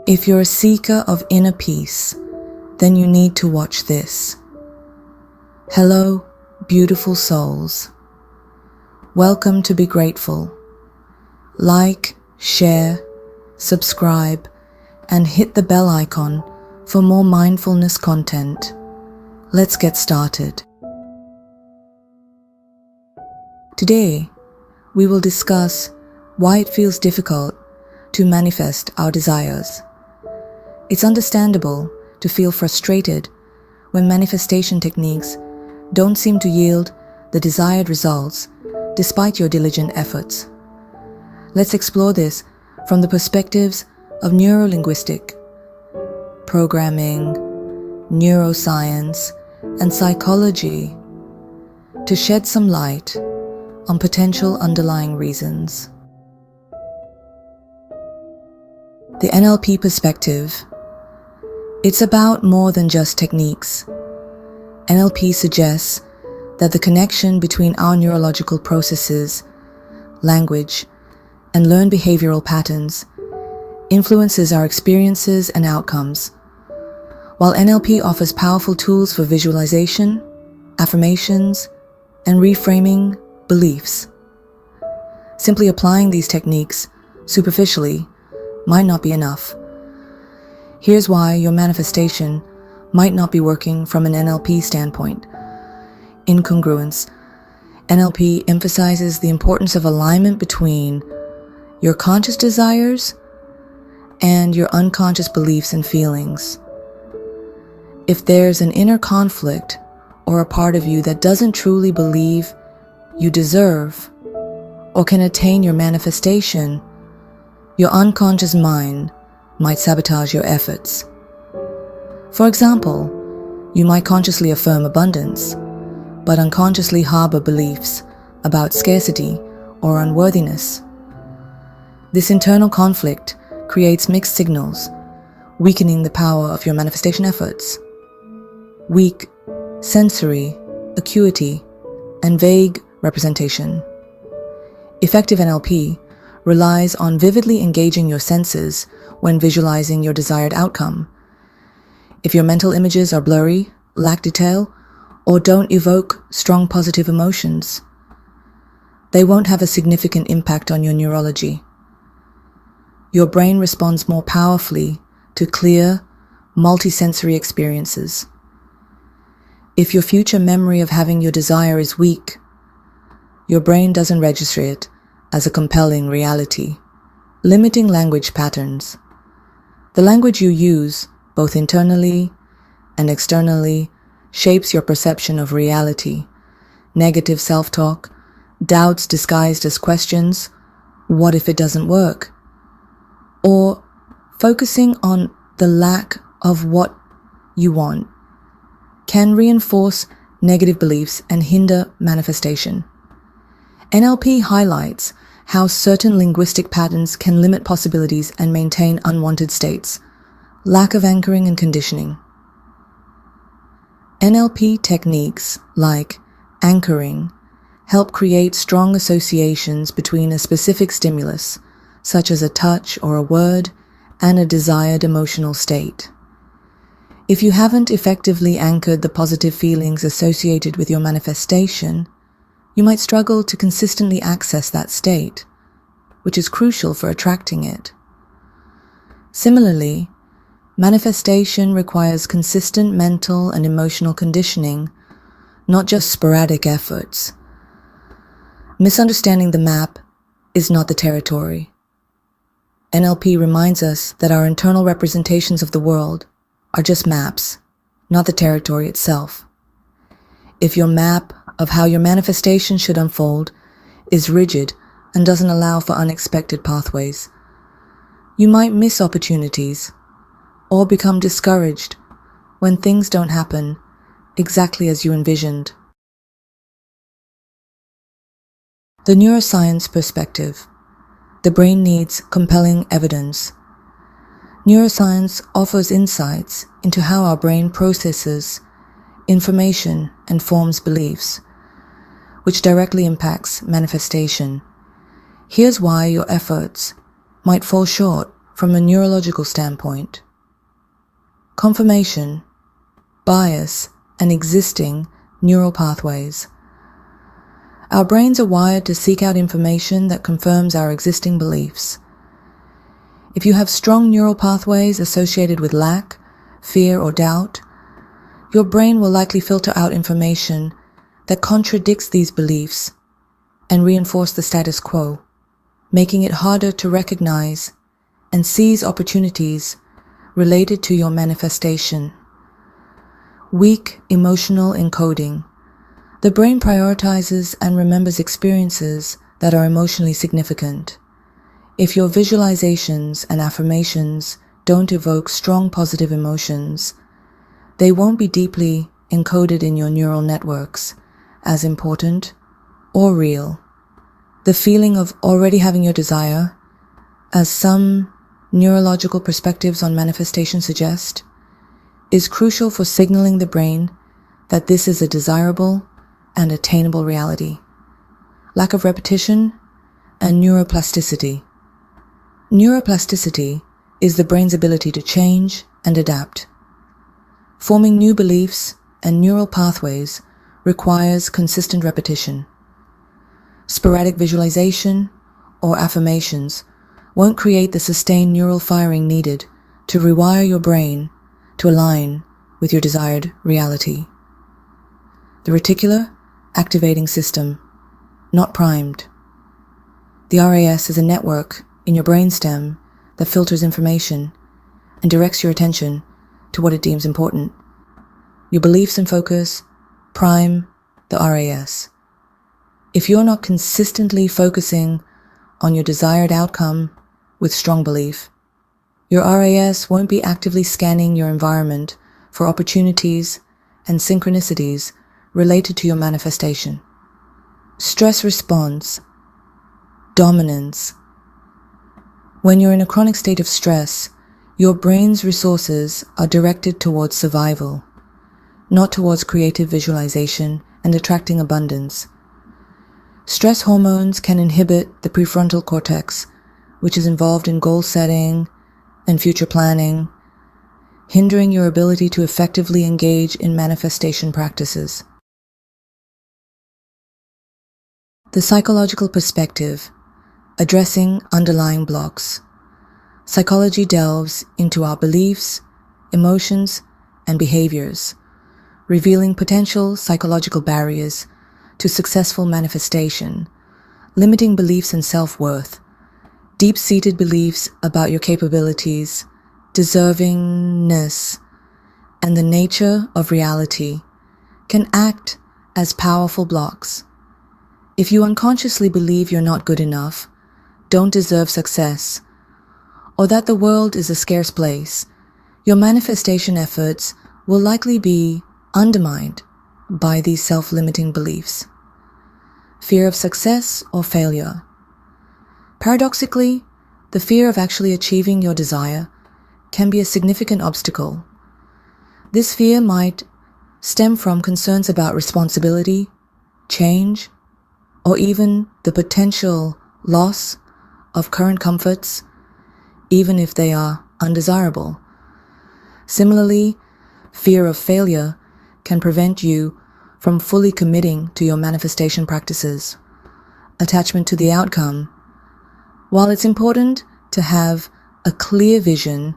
If you're a seeker of inner peace, then you need to watch this. Hello, beautiful souls. Welcome to Be Grateful. Like, share, subscribe, and hit the bell icon for more mindfulness content. Let's get started. Today, we will discuss why it feels difficult to manifest our desires. It's understandable to feel frustrated when manifestation techniques don't seem to yield the desired results despite your diligent efforts. Let's explore this from the perspectives of neuro-linguistic, programming, neuroscience, and psychology to shed some light on potential underlying reasons. The NLP perspective. It's about more than just techniques. NLP suggests that the connection between our neurological processes, language, and learned behavioral patterns influences our experiences and outcomes. While NLP offers powerful tools for visualization, affirmations, and reframing beliefs, simply applying these techniques superficially might not be enough. Here's why your manifestation might not be working from an NLP standpoint. Incongruence. NLP emphasizes the importance of alignment between your conscious desires and your unconscious beliefs and feelings. If there's an inner conflict or a part of you that doesn't truly believe you deserve or can attain your manifestation, your unconscious mind might sabotage your efforts. For example, you might consciously affirm abundance, but unconsciously harbor beliefs about scarcity or unworthiness. This internal conflict creates mixed signals, weakening the power of your manifestation efforts. Weak sensory acuity and vague representation. Effective NLP relies on vividly engaging your senses when visualizing your desired outcome. If your mental images are blurry, lack detail, or don't evoke strong positive emotions, they won't have a significant impact on your neurology. Your brain responds more powerfully to clear, multisensory experiences. If your future memory of having your desire is weak, your brain doesn't register it as a compelling reality, limiting language patterns. The language you use, both internally and externally, shapes your perception of reality. Negative self-talk, doubts disguised as questions, what if it doesn't work? Or focusing on the lack of what you want can reinforce negative beliefs and hinder manifestation. NLP highlights how certain linguistic patterns can limit possibilities and maintain unwanted states. Lack of anchoring and conditioning. NLP techniques like anchoring help create strong associations between a specific stimulus, such as a touch or a word, and a desired emotional state. If you haven't effectively anchored the positive feelings associated with your manifestation, you might struggle to consistently access that state, which is crucial for attracting it. Similarly, manifestation requires consistent mental and emotional conditioning, not just sporadic efforts. Misunderstanding the map is not the territory. NLP reminds us that our internal representations of the world are just maps, not the territory itself. If your map of how your manifestation should unfold is rigid and doesn't allow for unexpected pathways, you might miss opportunities or become discouraged when things don't happen exactly as you envisioned. The neuroscience perspective. The brain needs compelling evidence. Neuroscience offers insights into how our brain processes information and forms beliefs, which directly impacts manifestation. Here's why your efforts might fall short from a neurological standpoint. Confirmation, bias, and existing neural pathways. Our brains are wired to seek out information that confirms our existing beliefs. If you have strong neural pathways associated with lack, fear, or doubt, your brain will likely filter out information that contradicts these beliefs and reinforce the status quo, making it harder to recognize and seize opportunities related to your manifestation. Weak emotional encoding. The brain prioritizes and remembers experiences that are emotionally significant. If your visualizations and affirmations don't evoke strong positive emotions, they won't be deeply encoded in your neural networks as important or real. The feeling of already having your desire, as some neurological perspectives on manifestation suggest, is crucial for signaling the brain that this is a desirable and attainable reality. Lack of repetition and neuroplasticity. Neuroplasticity is the brain's ability to change and adapt. Forming new beliefs and neural pathways requires consistent repetition. Sporadic visualization or affirmations won't create the sustained neural firing needed to rewire your brain to align with your desired reality. The reticular activating system, not primed. The RAS is a network in your brainstem that filters information and directs your attention to what it deems important. Your beliefs and focus prime the RAS. If you're not consistently focusing on your desired outcome with strong belief, your RAS won't be actively scanning your environment for opportunities and synchronicities related to your manifestation. Stress response, dominance. When you're in a chronic state of stress, your brain's resources are directed towards survival, not towards creative visualization and attracting abundance. Stress hormones can inhibit the prefrontal cortex, which is involved in goal setting and future planning, hindering your ability to effectively engage in manifestation practices. The psychological perspective, addressing underlying blocks. Psychology delves into our beliefs, emotions, and behaviors, revealing potential psychological barriers to successful manifestation, limiting beliefs in self-worth, deep-seated beliefs about your capabilities, deservingness, and the nature of reality can act as powerful blocks. If you unconsciously believe you're not good enough, don't deserve success, or that the world is a scarce place, your manifestation efforts will likely be undermined by these self-limiting beliefs. Fear of success or failure. Paradoxically, the fear of actually achieving your desire can be a significant obstacle. This fear might stem from concerns about responsibility, change, or even the potential loss of current comforts, even if they are undesirable. Similarly, fear of failure can prevent you from fully committing to your manifestation practices. Attachment to the outcome. While it's important to have a clear vision,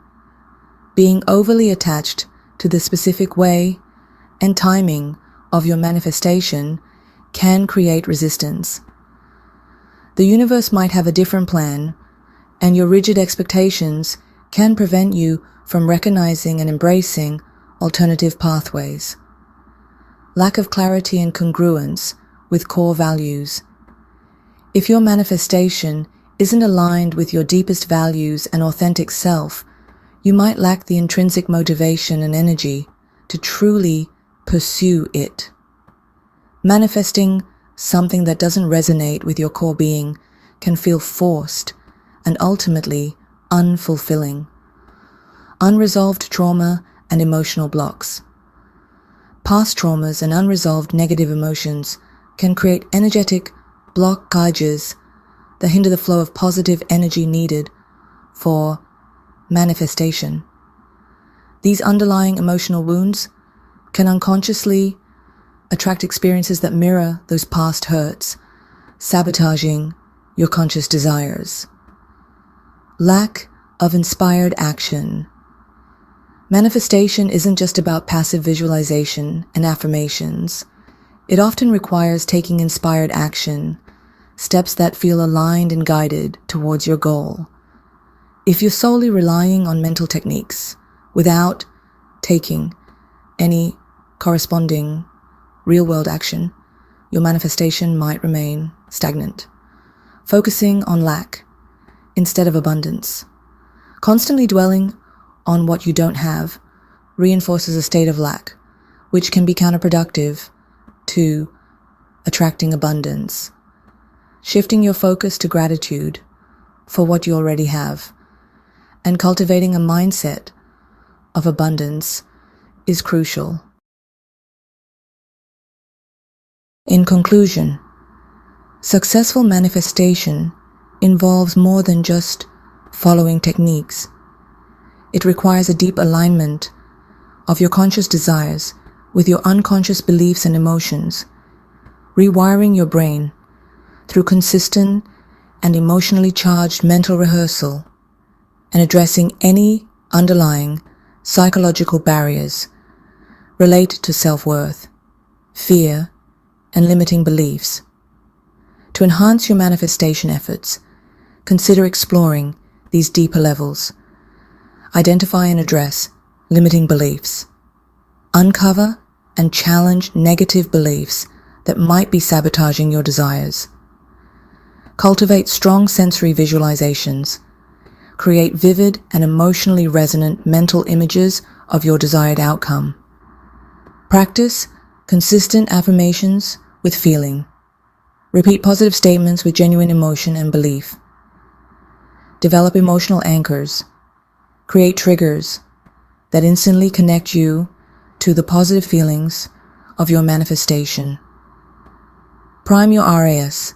being overly attached to the specific way and timing of your manifestation can create resistance. The universe might have a different plan, and your rigid expectations can prevent you from recognizing and embracing alternative pathways. Lack of clarity and congruence with core values. If your manifestation isn't aligned with your deepest values and authentic self, you might lack the intrinsic motivation and energy to truly pursue it. Manifesting something that doesn't resonate with your core being can feel forced and ultimately unfulfilling. Unresolved trauma and emotional blocks. Past traumas and unresolved negative emotions can create energetic blockages that hinder the flow of positive energy needed for manifestation. These underlying emotional wounds can unconsciously attract experiences that mirror those past hurts, sabotaging your conscious desires. Lack of inspired action. Manifestation isn't just about passive visualization and affirmations. It often requires taking inspired action, steps that feel aligned and guided towards your goal. If you're solely relying on mental techniques without taking any corresponding real-world action, your manifestation might remain stagnant. Focusing on lack instead of abundance. Constantly dwelling on what you don't have reinforces a state of lack, which can be counterproductive to attracting abundance. Shifting your focus to gratitude for what you already have and cultivating a mindset of abundance is crucial. In conclusion, successful manifestation involves more than just following techniques. It requires a deep alignment of your conscious desires with your unconscious beliefs and emotions, rewiring your brain through consistent and emotionally charged mental rehearsal, and addressing any underlying psychological barriers related to self-worth, fear, and limiting beliefs. To enhance your manifestation efforts, consider exploring these deeper levels. Identify and address limiting beliefs. Uncover and challenge negative beliefs that might be sabotaging your desires. Cultivate strong sensory visualizations. Create vivid and emotionally resonant mental images of your desired outcome. Practice consistent affirmations with feeling. Repeat positive statements with genuine emotion and belief. Develop emotional anchors. Create triggers that instantly connect you to the positive feelings of your manifestation. Prime your RAS.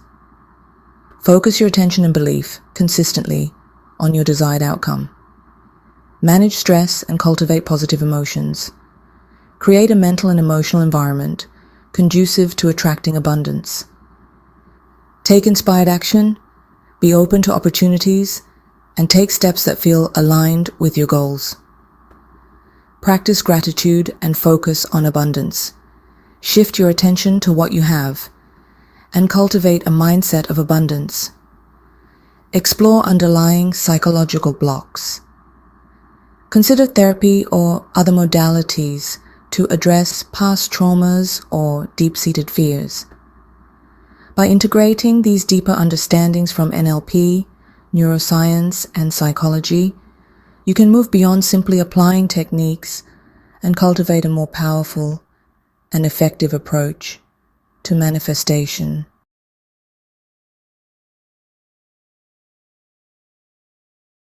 Focus your attention and belief consistently on your desired outcome. Manage stress and cultivate positive emotions. Create a mental and emotional environment conducive to attracting abundance. Take inspired action, be open to opportunities, and take steps that feel aligned with your goals. Practice gratitude and focus on abundance. Shift your attention to what you have and cultivate a mindset of abundance. Explore underlying psychological blocks. Consider therapy or other modalities to address past traumas or deep-seated fears. By integrating these deeper understandings from NLP, neuroscience, and psychology, you can move beyond simply applying techniques and cultivate a more powerful and effective approach to manifestation.